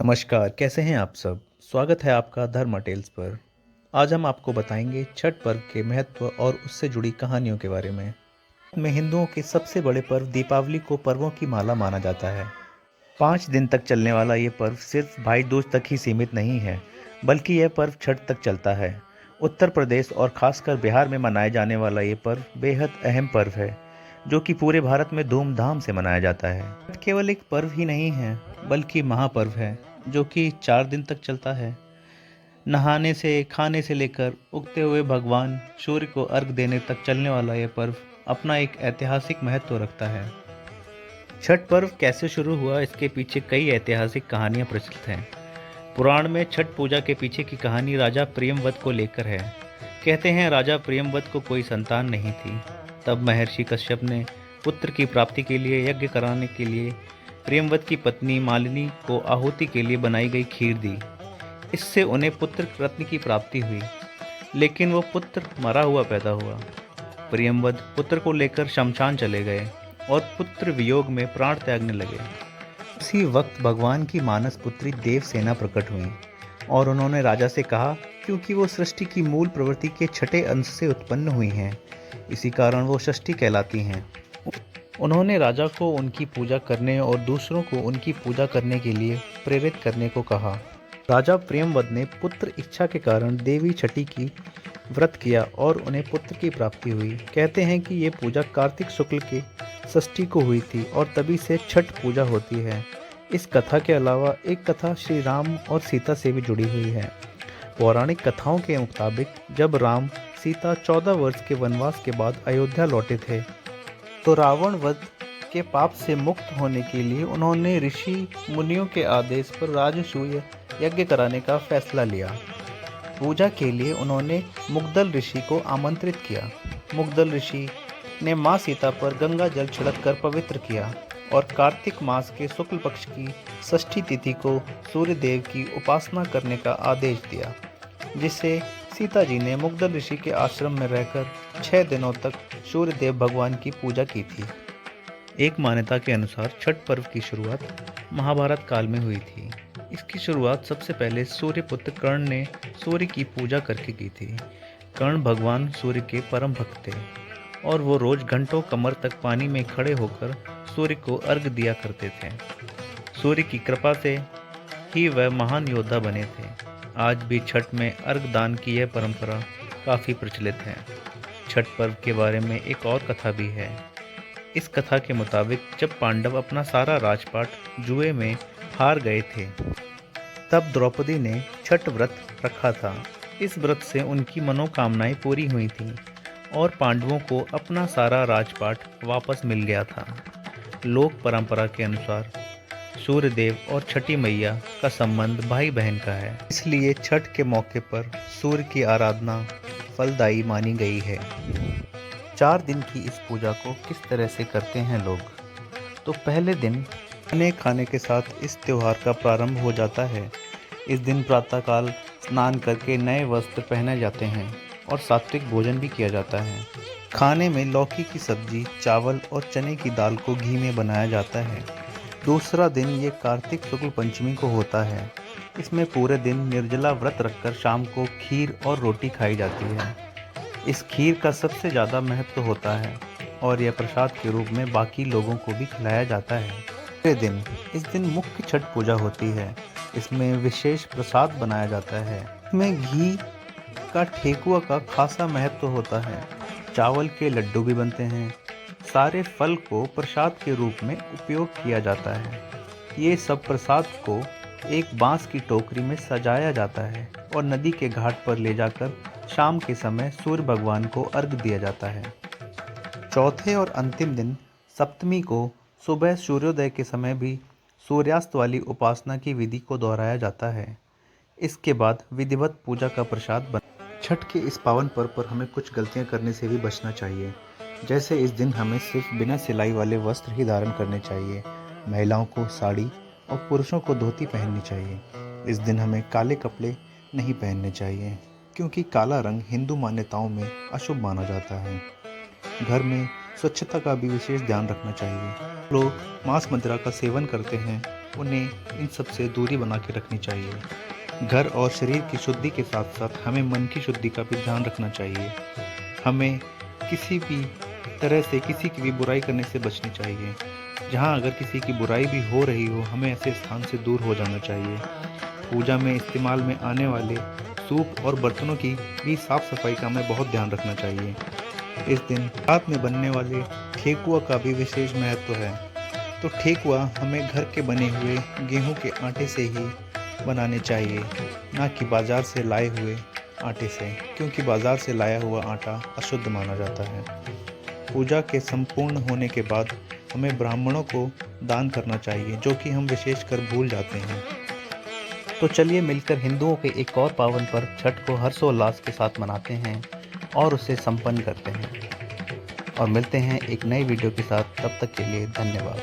नमस्कार, कैसे हैं आप सब? स्वागत है आपका धर्मा टेल्स पर। आज हम आपको बताएंगे छठ पर्व के महत्व और उससे जुड़ी कहानियों के बारे में हिंदुओं के सबसे बड़े पर्व दीपावली को पर्वों की माला माना जाता है। 5 दिन तक चलने वाला ये पर्व सिर्फ भाई दूज तक ही सीमित नहीं है, बल्कि यह पर्व छठ तक चलता है। उत्तर प्रदेश और खासकर बिहार में मनाए जाने वाला ये पर्व बेहद अहम पर्व है, जो कि पूरे भारत में धूमधाम से मनाया जाता है। छठ केवल एक पर्व ही नहीं है, बल्कि महापर्व है, जो कि 4 दिन तक चलता है। नहाने से, खाने से लेकर उगते हुए भगवान सूर्य को अर्घ देने तक चलने वाला यह पर्व अपना एक ऐतिहासिक महत्व रखता है। छठ पर्व कैसे शुरू हुआ, इसके पीछे कई ऐतिहासिक कहानियां प्रचलित हैं। पुराण में छठ पूजा के पीछे की कहानी राजा प्रियंवद को लेकर है। कहते हैं राजा प्रियंवद को कोई संतान नहीं थी। तब महर्षि कश्यप ने पुत्र की प्राप्ति के लिए यज्ञ कराने के लिए प्रियंवद की पत्नी मालिनी को आहुति के लिए बनाई गई खीर दी। इससे उन्हें पुत्र रत्न की प्राप्ति हुई, लेकिन वो पुत्र मरा हुआ पैदा हुआ। प्रियंवद पुत्र को लेकर शमशान चले गए और पुत्र वियोग में प्राण त्यागने लगे। उसी वक्त भगवान की मानस पुत्री देवसेना प्रकट हुई और उन्होंने राजा से कहा, क्योंकि वो सृष्टि की मूल प्रवृत्ति के छठे अंश से उत्पन्न हुई हैं, इसी कारण वो षष्ठी कहलाती हैं। उन्होंने राजा को उनकी पूजा करने और दूसरों को उनकी पूजा करने के लिए प्रेरित करने को कहा। राजा प्रियंवद ने पुत्र इच्छा के कारण देवी छठी की व्रत किया और उन्हें पुत्र की प्राप्ति हुई। कहते हैं कि ये पूजा कार्तिक शुक्ल के षष्ठी को हुई थी और तभी से छठ पूजा होती है। इस कथा के अलावा एक कथा श्री राम और सीता से भी जुड़ी हुई है। पौराणिक कथाओं के मुताबिक जब राम सीता 14 वर्ष के वनवास के बाद अयोध्या लौटे थे, तो रावण वध के पाप से मुक्त होने के लिए उन्होंने ऋषि मुनियों के आदेश पर राजसूय यज्ञ कराने का फैसला लिया। पूजा के लिए उन्होंने मुग्दल ऋषि को आमंत्रित किया। मुग्दल ऋषि ने मां सीता पर गंगा जल छिड़ककर पवित्र किया और कार्तिक मास के शुक्ल पक्ष की षष्ठी तिथि को सूर्य देव की उपासना करने का आदेश दिया, जिससे सीता जी ने मुग्दल ऋषि के आश्रम में रहकर 6 दिनों तक सूर्य देव भगवान की पूजा की थी। एक मान्यता के अनुसार छठ पर्व की शुरुआत महाभारत काल में हुई थी। इसकी शुरुआत सबसे पहले सूर्य पुत्र कर्ण ने सूर्य की पूजा करके की थी। कर्ण भगवान सूर्य के परम भक्त थे और वो रोज घंटों कमर तक पानी में खड़े होकर सूर्य को अर्घ दिया करते थे। सूर्य की कृपा से ही वह महान योद्धा बने थे। आज भी छठ में अर्घ दान की यह परंपरा काफ़ी प्रचलित है। छठ पर्व के बारे में एक और कथा भी है। इस कथा के मुताबिक जब पांडव अपना सारा राजपाट जुए में हार गए थे, तब द्रौपदी ने छठ व्रत रखा था। इस व्रत से उनकी मनोकामनाएं पूरी हुई थीं और पांडवों को अपना सारा राजपाट वापस मिल गया था। लोक परंपरा के अनुसार सूर्य देव और छठी मैया का संबंध भाई बहन का है, इसलिए छठ के मौके पर सूर्य की आराधना फलदायी मानी गई है। 4 दिन की इस पूजा को किस तरह से करते हैं लोग? तो पहले दिन खाने खाने के साथ इस त्योहार का प्रारंभ हो जाता है। इस दिन प्रातःकाल स्नान करके नए वस्त्र पहने जाते हैं और सात्विक भोजन भी किया जाता है। खाने में लौकी की सब्जी, चावल और चने की दाल को घी में बनाया जाता है। दूसरा दिन ये कार्तिक शुक्ल पंचमी को होता है। इसमें पूरे दिन निर्जला व्रत रखकर शाम को खीर और रोटी खाई जाती है। इस खीर का सबसे ज़्यादा महत्व होता है और यह प्रसाद के रूप में बाकी लोगों को भी खिलाया जाता है। दूसरे दिन इस दिन मुख्य छठ पूजा होती है। इसमें विशेष प्रसाद बनाया जाता है। इसमें घी का ठेकुआ का खासा महत्व होता है। चावल के लड्डू भी बनते हैं। सारे फल को प्रसाद के रूप में उपयोग किया जाता है। ये सब प्रसाद को एक बांस की टोकरी में सजाया जाता है और नदी के घाट पर ले जाकर शाम के समय सूर्य भगवान को अर्घ दिया जाता है। चौथे और अंतिम दिन सप्तमी को सुबह सूर्योदय के समय भी सूर्यास्त वाली उपासना की विधि को दोहराया जाता है। इसके बाद विधिवत पूजा का प्रसाद बन। छठ के इस पावन पर्व पर हमें कुछ गलतियां करने से भी बचना चाहिए। जैसे इस दिन हमें सिर्फ बिना सिलाई वाले वस्त्र ही धारण करने चाहिए। महिलाओं को साड़ी और पुरुषों को धोती पहननी चाहिए। इस दिन हमें काले कपड़े नहीं पहनने चाहिए, क्योंकि काला रंग हिंदू मान्यताओं में अशुभ माना जाता है। घर में स्वच्छता का भी विशेष ध्यान रखना चाहिए। लोग मांस मदिरा का सेवन करते हैं, उन्हें इन सब से दूरी बना के रखनी चाहिए। घर और शरीर की शुद्धि के साथ साथ हमें मन की शुद्धि का भी ध्यान रखना चाहिए। हमें किसी भी तरह से किसी की भी बुराई करने से बचनी चाहिए। जहाँ अगर किसी की बुराई भी हो रही हो, हमें ऐसे स्थान से दूर हो जाना चाहिए। पूजा में इस्तेमाल में आने वाले सूप और बर्तनों की भी साफ सफाई का हमें बहुत ध्यान रखना चाहिए। इस दिन रात में बनने वाले ठेकुआ का भी विशेष महत्व है। तो ठेकुआ हमें घर के बने हुए गेहूं के आटे से ही बनाने चाहिए, ना कि बाजार से लाए हुए आटे से, क्योंकि बाजार से लाया हुआ आटा अशुद्ध माना जाता है। पूजा के संपूर्ण होने के बाद हमें ब्राह्मणों को दान करना चाहिए, जो कि हम विशेषकर भूल जाते हैं। तो चलिए मिलकर हिंदुओं के एक और पावन पर्व छठ को हर्षोल्लास के साथ मनाते हैं और उसे संपन्न करते हैं। और मिलते हैं एक नई वीडियो के साथ, तब तक के लिए धन्यवाद।